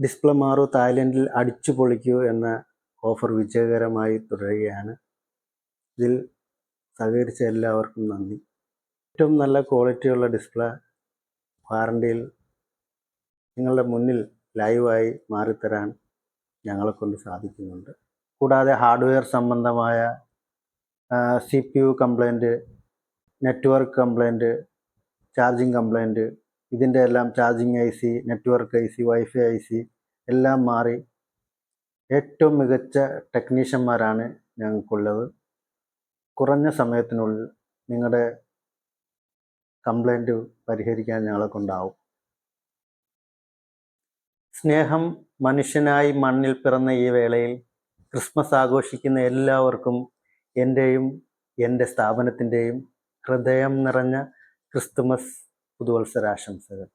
Display മാറൂ തായ്ലൻഡിൽ അടിച്ചു പൊളിക്കൂ എന്ന offer വിജയകരമായി തുടരുകയാണ്. ഇതിൽ സഹകരിച്ച എല്ലാവർക്കും നന്ദി. ഏറ്റവും നല്ല ക്വാളിറ്റിയുള്ള ഡിസ്പ്ലേ വാറണ്ടിയിൽ നിങ്ങളുടെ മുന്നിൽ ലൈവായി മാറിത്തരാൻ ഞങ്ങളെക്കൊണ്ട് സാധിക്കുന്നുണ്ട്. കൂടാതെ ഹാർഡ്വെയർ സംബന്ധമായ CPU complaint, network complaint, charging complaint, ഇതിൻ്റെ എല്ലാം charging IC, network IC, wifi IC എല്ലാം മാറി ഏറ്റവും മികച്ച ടെക്നീഷ്യന്മാരാണ് ഞങ്ങൾക്കുള്ളത്. കുറഞ്ഞ സമയത്തിനുള്ളിൽ നിങ്ങളുടെ കംപ്ലൈൻറ്റ് പരിഹരിക്കാൻ ഞങ്ങളെക്കൊണ്ടാവും. സ്നേഹം മനുഷ്യനായി മണ്ണിൽ പിറന്ന ഈ വേളയിൽ ക്രിസ്മസ് ആഘോഷിക്കുന്ന എല്ലാവർക്കും എൻ്റെയും എൻ്റെ സ്ഥാപനത്തിൻ്റെയും ഹൃദയം നിറഞ്ഞ ക്രിസ്തുമസ് പുതുവത്സരാശംസകൾ.